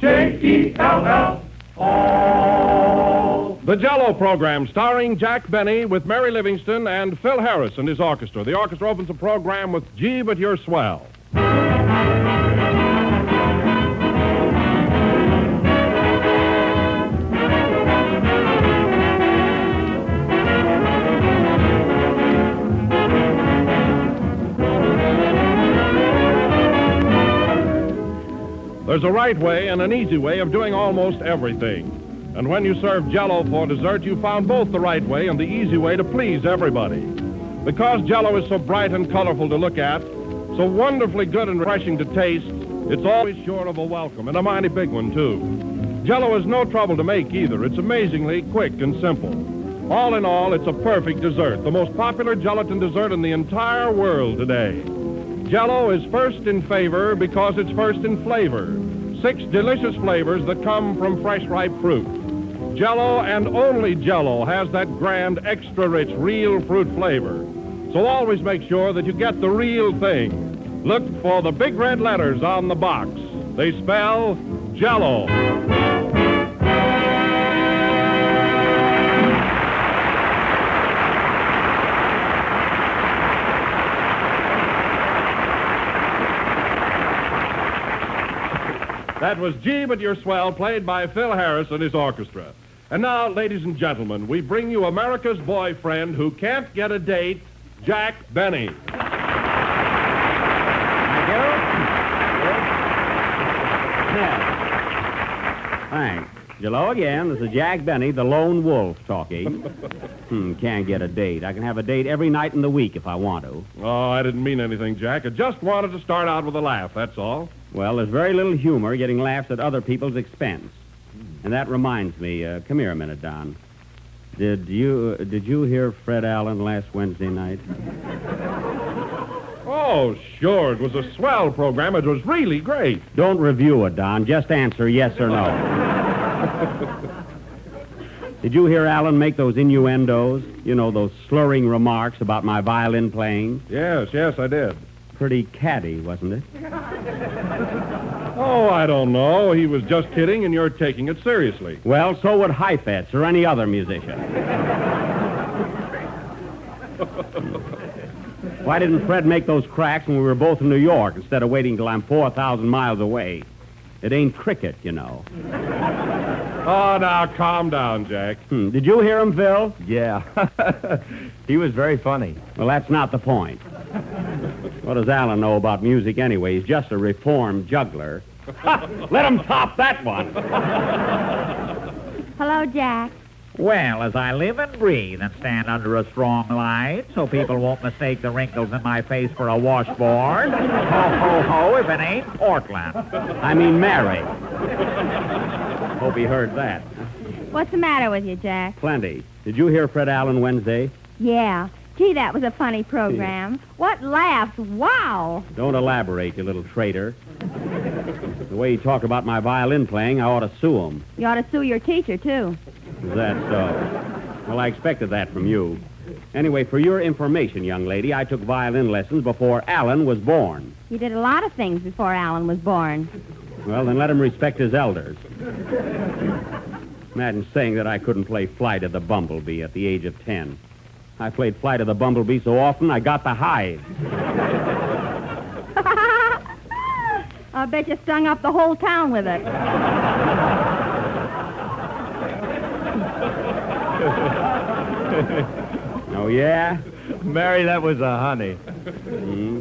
J-E-L-L. All. The Jell-O program, starring Jack Benny with Mary Livingston and Phil Harris and his orchestra. The orchestra opens the program with Gee, But You're Swell. There's a right way and an easy way of doing almost everything. And when you serve Jell-O for dessert, you found both the right way and the easy way to please everybody. Because Jell-O is so bright and colorful to look at, so wonderfully good and refreshing to taste, it's always sure of a welcome, and a mighty big one, too. Jell-O is no trouble to make either. It's amazingly quick and simple. All in all, it's a perfect dessert, the most popular gelatin dessert in the entire world today. Jell-O is first in favor because it's first in flavor. 6 delicious flavors that come from fresh, ripe fruit. Jell-O and only Jell-O has that grand, extra-rich, real fruit flavor. So always make sure that you get the real thing. Look for the big red letters on the box. They spell Jell-O. That was Gee, But You're Swell, played by Phil Harris and his orchestra. And now, ladies and gentlemen, we bring you America's boyfriend who can't get a date, Jack Benny. Thanks. Hello again. This is Jack Benny, the lone wolf, talking. Can't get a date. I can have a date every night in the week if I want to. Oh, I didn't mean anything, Jack. I just wanted to start out with a laugh, that's all. Well, there's very little humor getting laughs at other people's expense. And that reminds me, come here a minute, Don. Did you hear Fred Allen last Wednesday night? Oh, sure. It was a swell program. It was really great. Don't review it, Don. Just answer yes or no. Did you hear Allen make those innuendos? You know, those slurring remarks about my violin playing? Yes, I did. Pretty catty, wasn't it? Oh, I don't know. He was just kidding, and you're taking it seriously. Well, so would Heifetz or any other musician. Why didn't Fred make those cracks when we were both in New York instead of waiting till I'm 4,000 miles away? It ain't cricket, you know. Oh, now, calm down, Jack. Did you hear him, Phil? Yeah. He was very funny. Well, that's not the point. What does Allen know about music anyway? He's just a reformed juggler. Let him top that one. Hello, Jack. Well, as I live and breathe and stand under a strong light so people won't mistake the wrinkles in my face for a washboard, ho, ho, ho, if it ain't Portland. I mean Mary. Hope he heard that. What's the matter with you, Jack? Plenty. Did you hear Fred Allen Wednesday? Yeah. Gee, that was a funny program. What laughs. Wow. Don't elaborate, you little traitor. The way you talk about my violin playing, I ought to sue him. You ought to sue your teacher, too. Is that so? Well, I expected that from you. Anyway, for your information, young lady, I took violin lessons before Allen was born. You did a lot of things before Allen was born. Well, then let him respect his elders. Imagine saying that I couldn't play Flight of the Bumblebee at the age of 10. I played Flight of the Bumblebee so often I got the hives. I bet you stung up the whole town with it. Oh, yeah? Mary, that was a honey.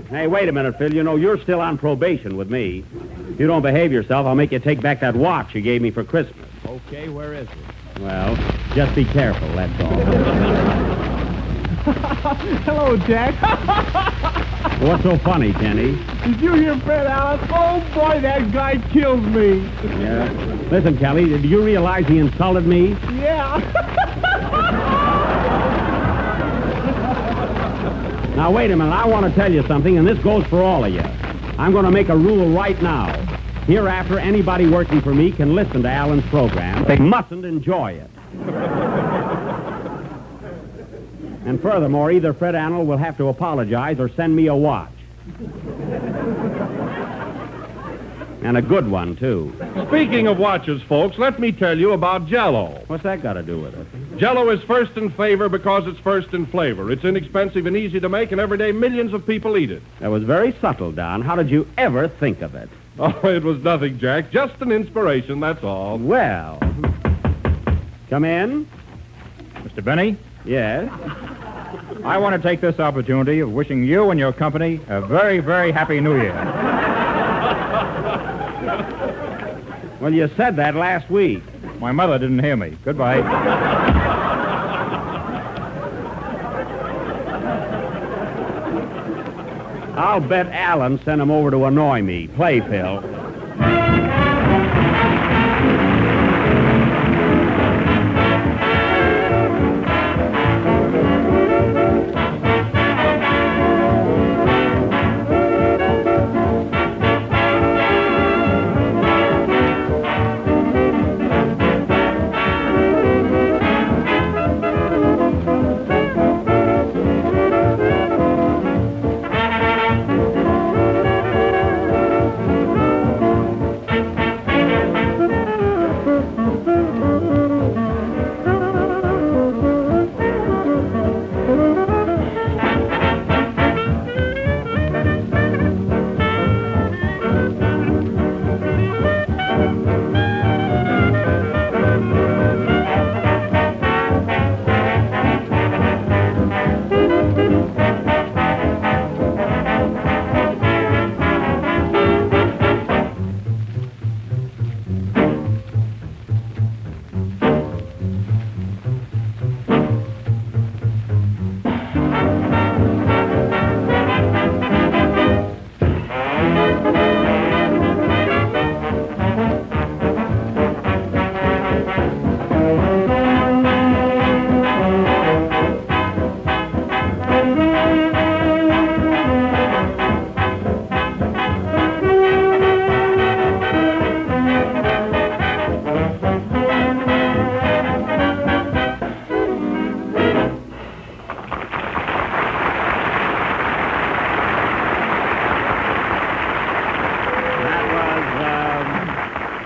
Hey, wait a minute, Phil. You know, you're still on probation with me. If you don't behave yourself, I'll make you take back that watch you gave me for Christmas. Okay, where is it? Well, just be careful, that's all. Hello, Jack. What's so funny, Kenny? Did you hear Fred Allen? Oh, boy, that guy kills me. Yeah. Listen, Kelly, did you realize he insulted me? Yeah. Now, wait a minute. I want to tell you something, and this goes for all of you. I'm going to make a rule right now. Hereafter, anybody working for me can listen to Allen's program. They mustn't enjoy it. And furthermore, either Fred Allen will have to apologize or send me a watch. And a good one, too. Speaking of watches, folks, let me tell you about Jell-O. What's that got to do with it? Jell-O is first in favor because it's first in flavor. It's inexpensive and easy to make, and every day millions of people eat it. That was very subtle, Don. How did you ever think of it? Oh, it was nothing, Jack. Just an inspiration, that's all. Well, come in. Mr. Benny, Yes. I want to take this opportunity of wishing you and your company a very, very happy New Year. Well, you said that last week. My mother didn't hear me. Goodbye. I'll bet Alan sent him over to annoy me. Play, Phil.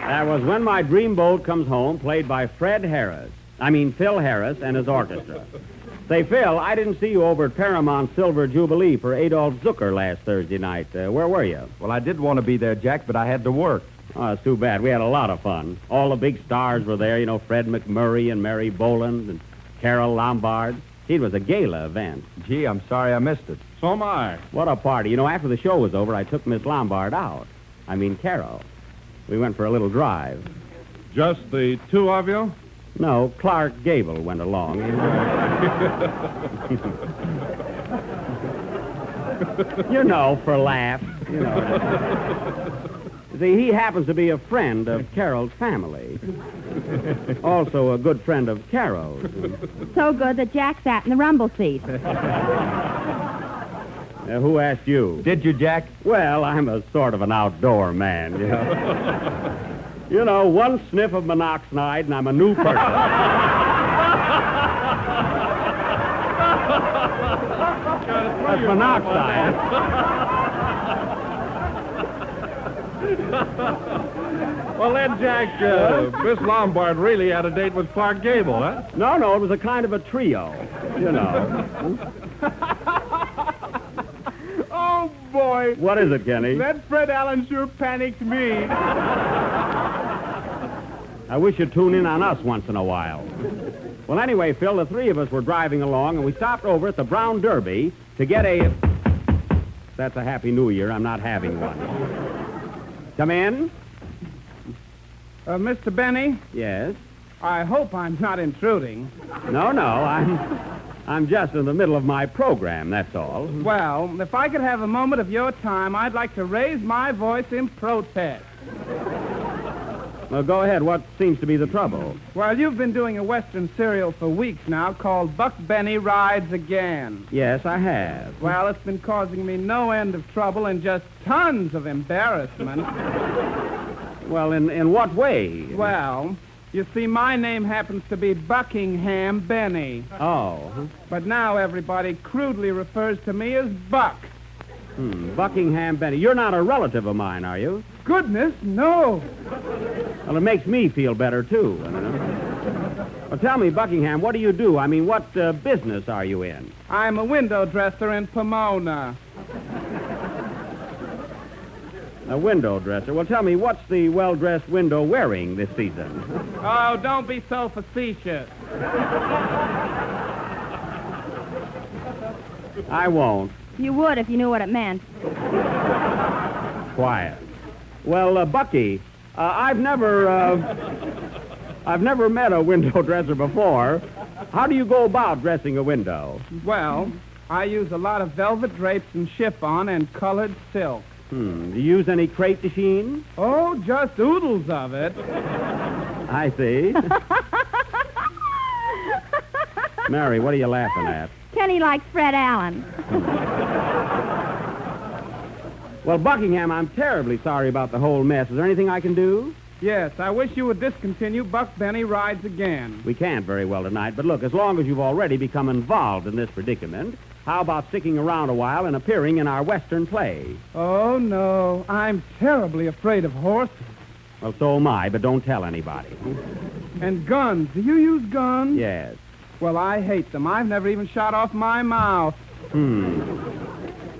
That was When My Dreamboat Comes Home, played by Phil Harris and his orchestra. Say, Phil, I didn't see you over at Paramount Silver Jubilee for Adolf Zucker last Thursday night. Where were you? Well, I did want to be there, Jack, but I had to work. Oh, it's too bad. We had a lot of fun. All the big stars were there, Fred McMurray and Mary Boland and Carol Lombard. It was a gala event. Gee, I'm sorry I missed it. So am I. What a party. After the show was over, I took Miss Lombard out. Carol. We went for a little drive. Just the two of you? No, Clark Gable went along. For laughs. See, he happens to be a friend of Carol's family. Also a good friend of Carol's. So good that Jack sat in the rumble seat. Who asked you? Did you, Jack? Well, I'm a sort of an outdoor man, one sniff of monoxide and I'm a new person. That's monoxide. Well, then, Jack, Miss Lombard really had a date with Clark Gable, huh? No, it was a kind of a trio, Oh, boy. What is it, Kenny? That Fred Allen sure panicked me. I wish you'd tune in on us once in a while. Well, anyway, Phil, the three of us were driving along, and we stopped over at the Brown Derby to get a... That's a Happy New Year. I'm not having one. Come in. Mr. Benny, Yes. I hope I'm not intruding. No, I'm just in the middle of my program, that's all. Well, if I could have a moment of your time, I'd like to raise my voice in protest. Well, go ahead. What seems to be the trouble? Well, you've been doing a Western serial for weeks now called Buck Benny Rides Again. Yes, I have. Well, it's been causing me no end of trouble and just tons of embarrassment. Well, in what way? Well, you see, my name happens to be Buckingham Benny. Oh. But now everybody crudely refers to me as Buck. Buckingham Benny. You're not a relative of mine, are you? goodness, no. Well, it makes me feel better, too. Well, tell me, Buckingham, what do you do? I mean, what business are you in? I'm a window dresser in Pomona. A window dresser. Well, tell me, what's the well-dressed window wearing this season? Oh, don't be so facetious. I won't. You would if you knew what it meant. Quiet. Well, Bucky, I've never met a window dresser before. How do you go about dressing a window? Well, I use a lot of velvet drapes and chiffon and colored silk. Do you use any crepe de chine? Oh, just oodles of it. I see. Mary, what are you laughing at? Kenny likes Fred Allen. Well, Buckingham, I'm terribly sorry about the whole mess. Is there anything I can do? Yes, I wish you would discontinue Buck Benny Rides Again. We can't very well tonight, but look, as long as you've already become involved in this predicament, how about sticking around a while and appearing in our Western play? Oh, no. I'm terribly afraid of horses. Well, so am I, but don't tell anybody. And guns. Do you use guns? Yes. Well, I hate them. I've never even shot off my mouth.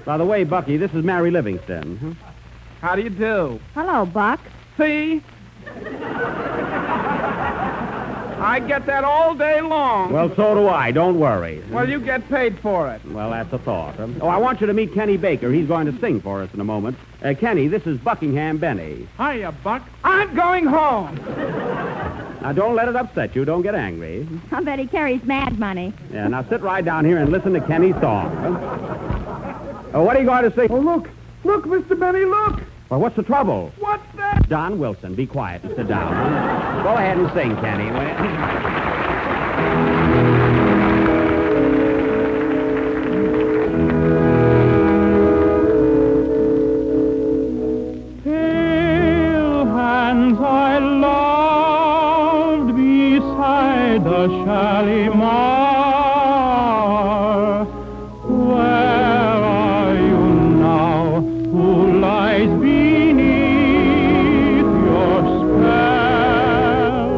By the way, Bucky, this is Mary Livingston. How do you do? Hello, Buck. See? I get that all day long. Well, so do I. Don't worry. Well, you get paid for it. Well, that's a thought. Oh, I want you to meet Kenny Baker. He's going to sing for us in a moment. Kenny, this is Buckingham Benny. Hiya, Buck. I'm going home. Now, don't let it upset you. Don't get angry. I bet he carries mad money. Yeah, now sit right down here and listen to Kenny's song. What are you going to sing? Oh, look. Look, Mr. Benny, look. Well, what's the trouble? What's that? Don Wilson, be quiet and sit down. Go ahead and sing, Kenny. Pale hands I loved beside the Shalimar. Where are you now? Who lies beneath your spell?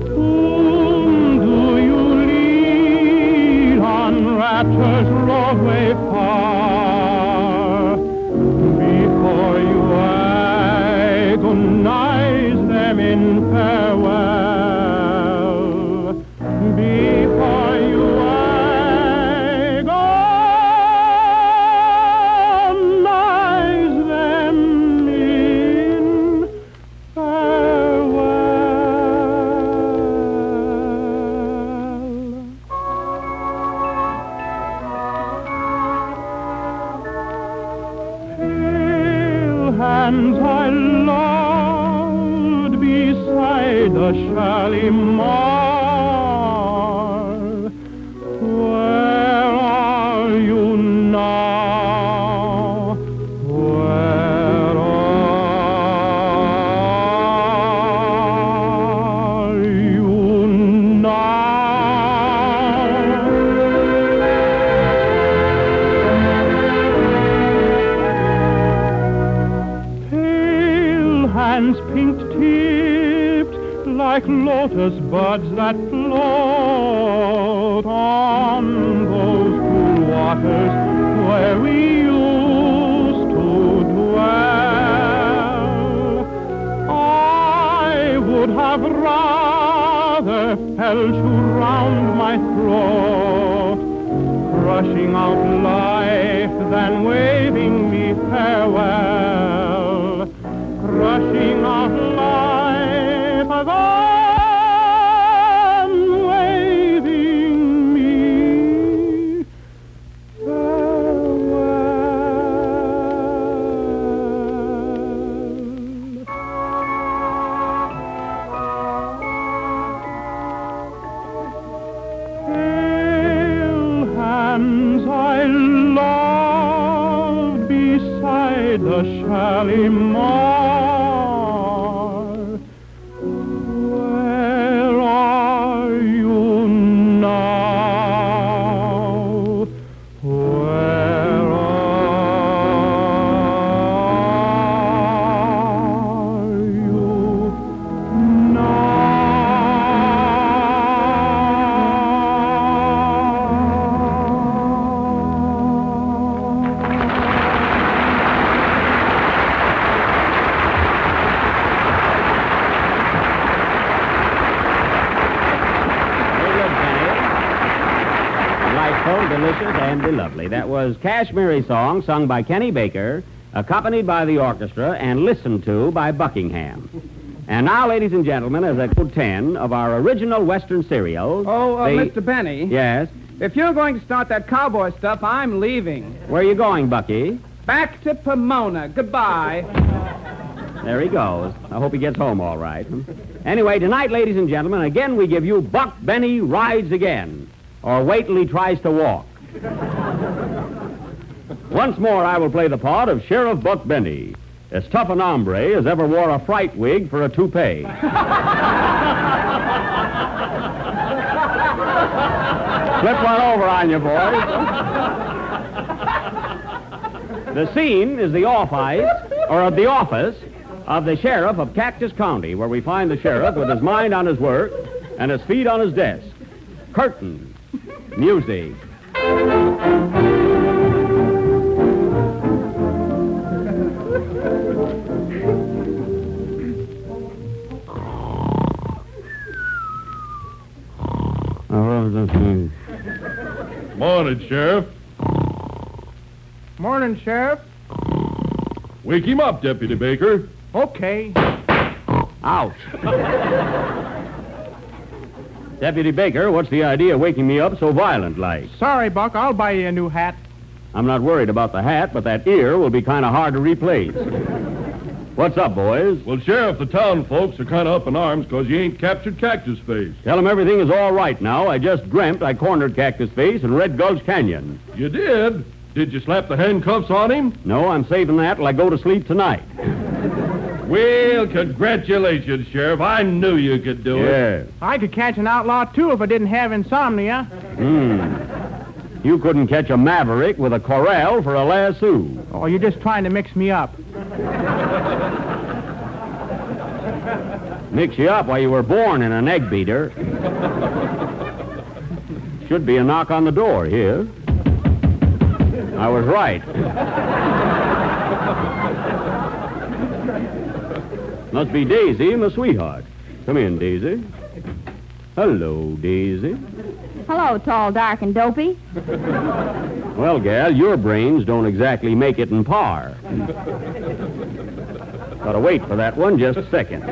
Whom do you lead on rapture's roadway far? Before you agonize them in farewell, before you agonize them in farewell. Hands I loved beside the Shalimar. Where are you now? Where are you now? Pale hands pink-tipped like lotus buds that float on those cool waters where we used to dwell. I would have rather felt you round my throat, crushing out life than waving me farewell, crushing out life than waving me farewell. Pale hands I loved beside the Shalimar. delicious and be lovely. That was Kashmiri Song, sung by Kenny Baker, accompanied by the orchestra, and listened to by Buckingham. And now, ladies and gentlemen, as episode 10 of our original Western serial... Mr. Benny. Yes? If you're going to start that cowboy stuff, I'm leaving. Where are you going, Bucky? Back to Pomona. Goodbye. There he goes. I hope he gets home all right. Anyway, tonight, ladies and gentlemen, again we give you Buck Benny Rides Again, or Wait Till He Tries to Walk. Once more, I will play the part of Sheriff Buck Benny, as tough an hombre as ever wore a fright wig for a toupee. Flip one over on you, boys. The scene is the office of the sheriff of Cactus County, where we find the sheriff with his mind on his work and his feet on his desk. Curtain. Music. Morning, Sheriff. Morning, Sheriff. Wake him up, Deputy Baker. Okay. Ouch. Deputy Baker, what's the idea of waking me up so violent like? Sorry, Buck. I'll buy you a new hat. I'm not worried about the hat, but that ear will be kind of hard to replace. What's up, boys? Well, Sheriff, the town folks are kind of up in arms because you ain't captured Cactus Face. Tell them everything is all right now. I just dreamt I cornered Cactus Face in Red Gulch Canyon. You did? Did you slap the handcuffs on him? No, I'm saving that till I go to sleep tonight. Well, congratulations, Sheriff. I knew you could do it. Yes. I could catch an outlaw, too, if I didn't have insomnia. You couldn't catch a maverick with a corral for a lasso. Oh, you're just trying to mix me up. Mix you up while you were born in an egg beater. Should be a knock on the door here. I was right. Must be Daisy, my sweetheart. Come in, Daisy. Hello, Daisy. Hello, tall, dark, and dopey. Well, gal, your brains don't exactly make it in par. Gotta wait for that one just a second.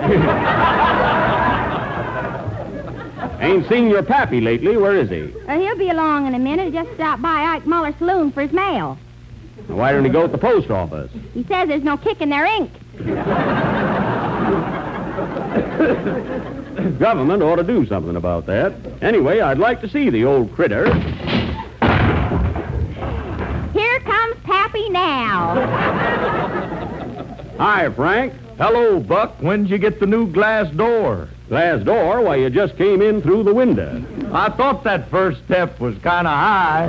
Ain't seen your pappy lately. Where is he? He'll be along in a minute. He just stopped by Ike Muller's saloon for his mail. Why don't he go to the post office? He says there's no kick in their ink. Government ought to do something about that. Anyway, I'd like to see the old critter. Here comes Pappy now. Hi, Frank. Hello, Buck. When'd you get the new glass door? Glass door? Why, you just came in through the window. I thought that first step was kind of high.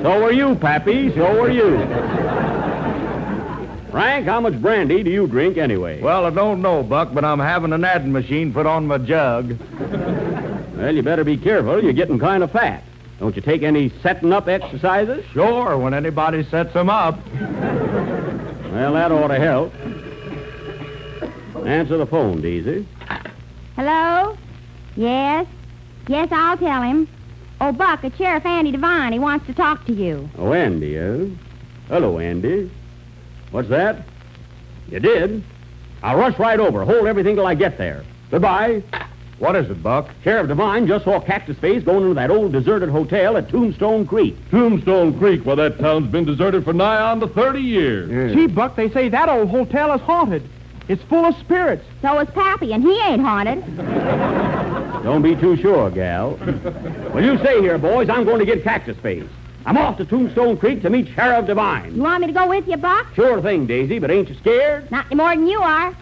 So were you, Pappy. So were you. Frank, how much brandy do you drink anyway? Well, I don't know, Buck, but I'm having an adding machine put on my jug. Well, you better be careful. You're getting kind of fat. Don't you take any setting up exercises? Sure, when anybody sets them up. Well, that ought to help. Answer the phone, Daisy. Hello? Yes? Yes, I'll tell him. Oh, Buck, it's Sheriff Andy Devine. He wants to talk to you. Oh, Andy, Hello, Andy. What's that? You did? I'll rush right over. Hold everything till I get there. Goodbye. What is it, Buck? Sheriff Devine just saw Cactus Face going into that old deserted hotel at Tombstone Creek. Tombstone Creek, well, that town's been deserted for nigh on to 30 years. Gee, Buck, they say that old hotel is haunted. It's full of spirits. So is Pappy, and he ain't haunted. Don't be too sure, gal. Well, you stay here, boys. I'm going to get Cactus Face. I'm off to Tombstone Creek to meet Sheriff Devine. You want me to go with you, Buck? Sure thing, Daisy, but ain't you scared? Not any more than you are.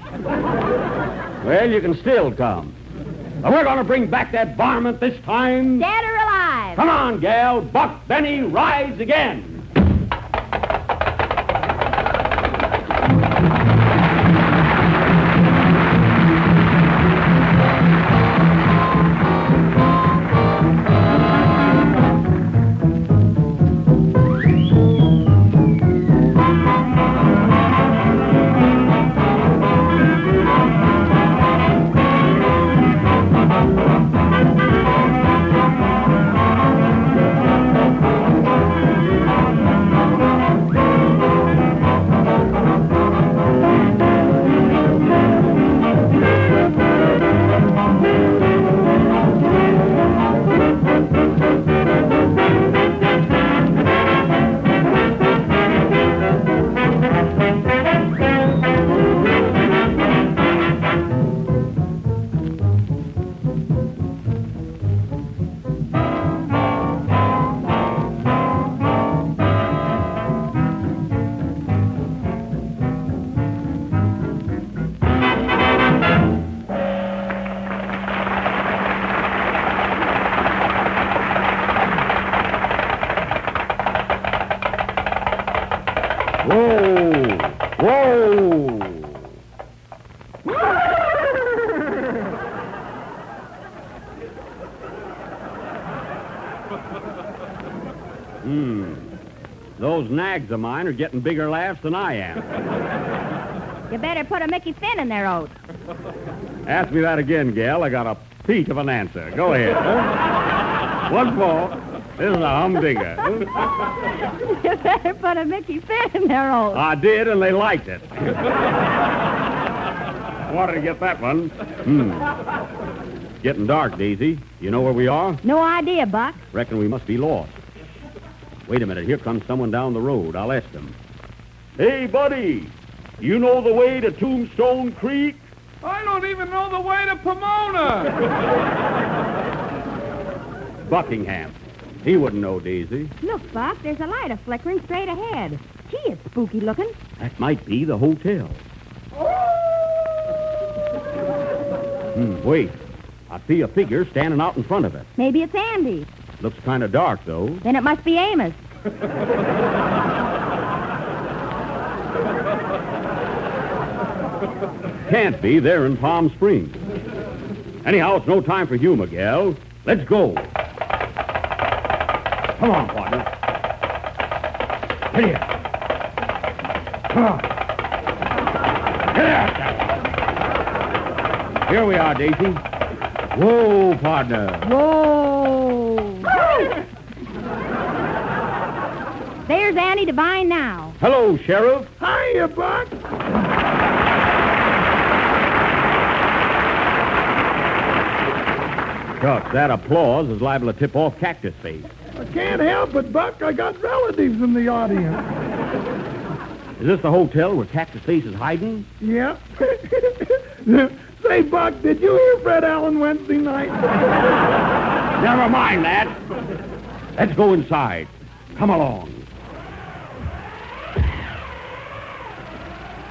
Well, you can still come. But we're going to bring back that varmint this time. Dead or alive. Come on, gal. Buck Benny rides again. Those nags of mine are getting bigger laughs than I am. You better put a Mickey Finn in there, Oat. Ask me that again, gal. I got a peak of an answer. Go ahead. Once more. This is a humdinger. You better put a Mickey Finn in there, Oat. I did, and they liked it. Wanted to get that one. Getting dark, Daisy. You know where we are? No idea, Buck. Reckon we must be lost. Wait a minute. Here comes someone down the road. I'll ask him. Hey, buddy. You know the way to Tombstone Creek? I don't even know the way to Pomona. Buckingham. He wouldn't know, Daisy. Look, Buck, there's a light flickering straight ahead. Gee, it's spooky looking. That might be the hotel. Wait. I see a figure standing out in front of it. Maybe it's Andy. Looks kind of dark, though. Then it must be Amos. Can't be. They're in Palm Springs. Anyhow, it's no time for humor, gal. Let's go. Come on, partner. Get here. Come on. Get here. Here we are, Daisy. Whoa, partner. Whoa. There's Andy Devine now. Hello, Sheriff. Hiya, Buck. Shucks, that applause is liable to tip off Cactus Face. I can't help it, Buck. I got relatives in the audience. Is this the hotel where Cactus Face is hiding? Yeah. Say, Buck, did you hear Fred Allen Wednesday night? Never mind that. Let's go inside. Come along.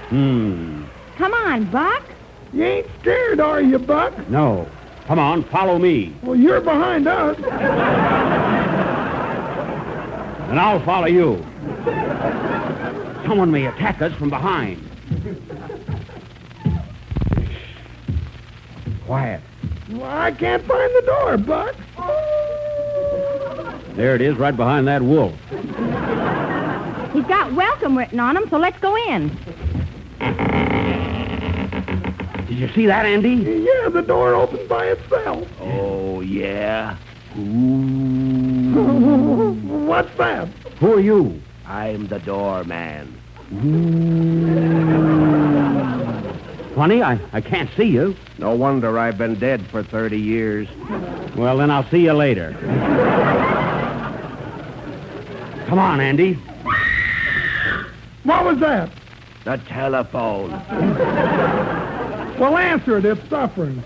Come on, Buck. You ain't scared, are you, Buck? No. Come on, follow me. Well, you're behind us. And I'll follow you. Someone may attack us from behind. Quiet. Well, I can't find the door, Buck. There it is, right behind that wolf. He's got welcome written on him, so let's go in. Did you see that, Andy? Yeah, the door opened by itself. Oh, yeah? What's that? Who are you? I'm the doorman. Funny, I can't see you. No wonder I've been dead for 30 years. Well, then I'll see you later. Come on, Andy. What was that? The telephone. Well, answer it. It's suffering.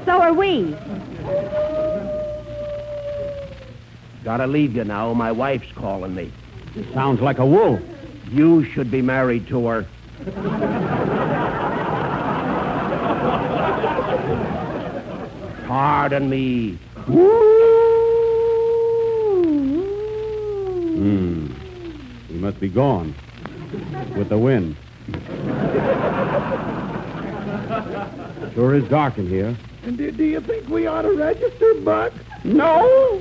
So are we. Gotta leave you now. My wife's calling me. It sounds like a wolf. You should be married to her. Pardon me. He must be gone. With the wind. Sure is dark in here. And do you think we ought to register, Buck? No!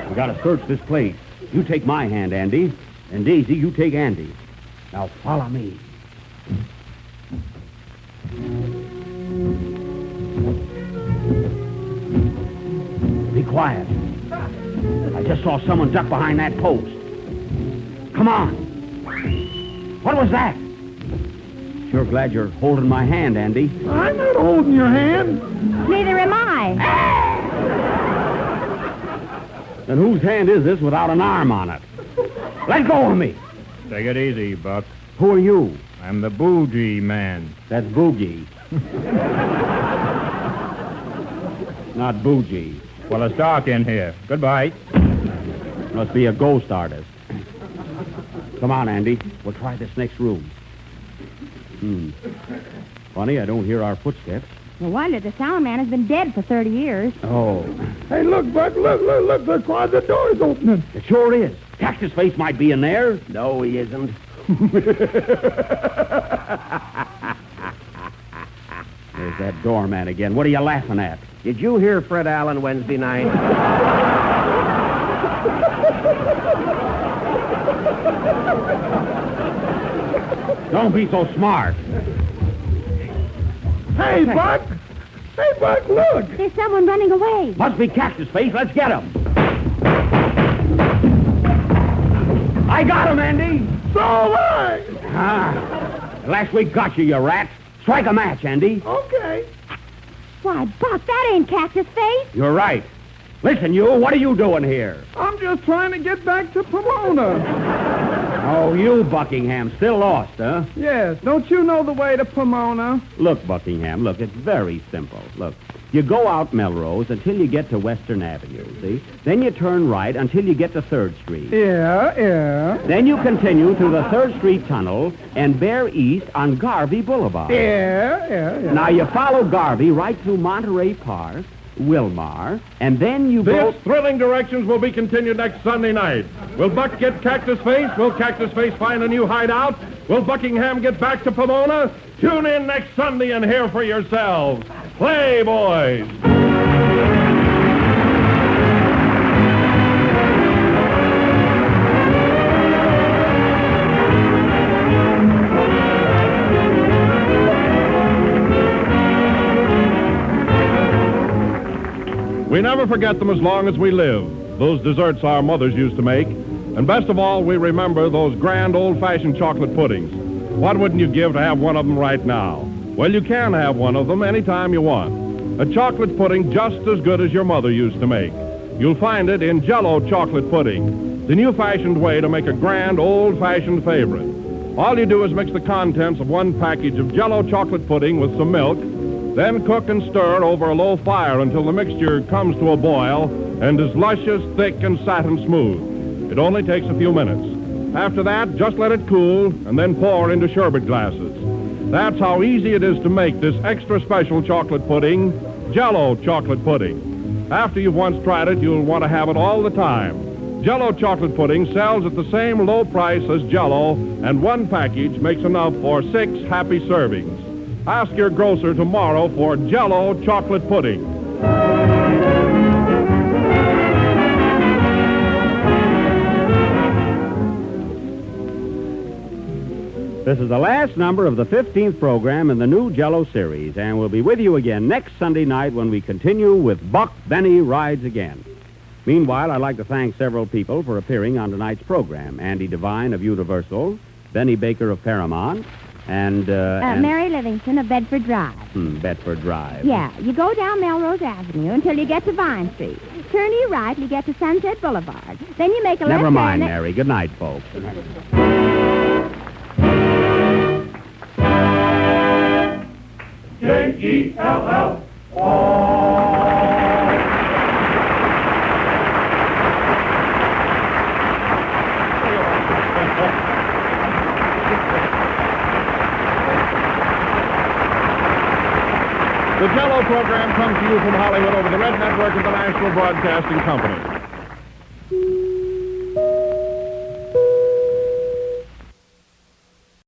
We gotta search this place. You take my hand, Andy. And Daisy, you take Andy. Now follow me. Be quiet. I just saw someone duck behind that post. Come on. What was that? Sure glad you're holding my hand, Andy. I'm not holding your hand. Neither am I. Then whose hand is this without an arm on it? Let go of me. Take it easy, Buck. Who are you? I'm the Bougie Man. That's Boogie. Not Bougie. Well, it's dark in here. Goodbye. Must be a ghost artist. Come on, Andy. We'll try this next room. Funny, I don't hear our footsteps. No wonder the sound man has been dead for 30 years. Oh, Hey, look, Buck, look. The closet door's opening. it sure is. Cactus Face might be in there. No, he isn't. There's that doorman again. What are you laughing at? Did you hear Fred Allen Wednesday night? Don't be so smart. Hey, Buck! Hey, Buck, look! There's someone running away. Must be Cactus Face. Let's get him. I got him, Andy. So am At last we got you, you rat. Strike a match, Andy. Okay. Why, Buck, that ain't Cactus Face. You're right. Listen, you, what are you doing here? I'm just trying to get back to Pomona. Oh, you, Buckingham, still lost, huh? Yes, don't you know the way to Pomona? Look, Buckingham, look, it's very simple. Look, you go out Melrose until you get to Western Avenue, see? Then you turn right until you get to 3rd Street. Yeah. Then you continue to the 3rd Street Tunnel and bear east on Garvey Boulevard. Yeah. Now, you follow Garvey right through Monterey Park, Wilmar, and then you go... These thrilling directions will be continued next Sunday night. Will Buck get Cactus Face? Will Cactus Face find a new hideout? Will Buckingham get back to Pomona? Tune in next Sunday and hear for yourselves. Play, boys! We never forget them as long as we live. Those desserts our mothers used to make. And best of all, we remember those grand old-fashioned chocolate puddings. What wouldn't you give to have one of them right now? Well, you can have one of them anytime you want. A chocolate pudding just as good as your mother used to make. You'll find it in Jell-O chocolate pudding, the new-fashioned way to make a grand old-fashioned favorite. All you do is mix the contents of one package of Jell-O chocolate pudding with some milk, then cook and stir over a low fire until the mixture comes to a boil and is luscious, thick, and satin smooth. It only takes a few minutes. After that, just let it cool and then pour into sherbet glasses. That's how easy it is to make this extra special chocolate pudding, Jell-O chocolate pudding. After you've once tried it, you'll want to have it all the time. Jell-O chocolate pudding sells at the same low price as Jell-O, and one package makes enough for 6 happy servings. Ask your grocer tomorrow for Jell-O chocolate pudding. This is the last number of the 15th program in the new Jell-O series, and we'll be with you again next Sunday night when we continue with Buck Benny Rides Again. Meanwhile, I'd like to thank several people for appearing on tonight's program. Andy Devine of Universal, Benny Baker of Paramount, and Mary Livingston of Bedford Drive. Bedford Drive. Yeah, you go down Melrose Avenue until you get to Vine Street. Turn to your right, you get to Sunset Boulevard. Then you make a left Never mind, turn... Mary. Good night, folks. Jell-O. The Jell-O program comes to you from Hollywood over the Red Network of the National Broadcasting Company.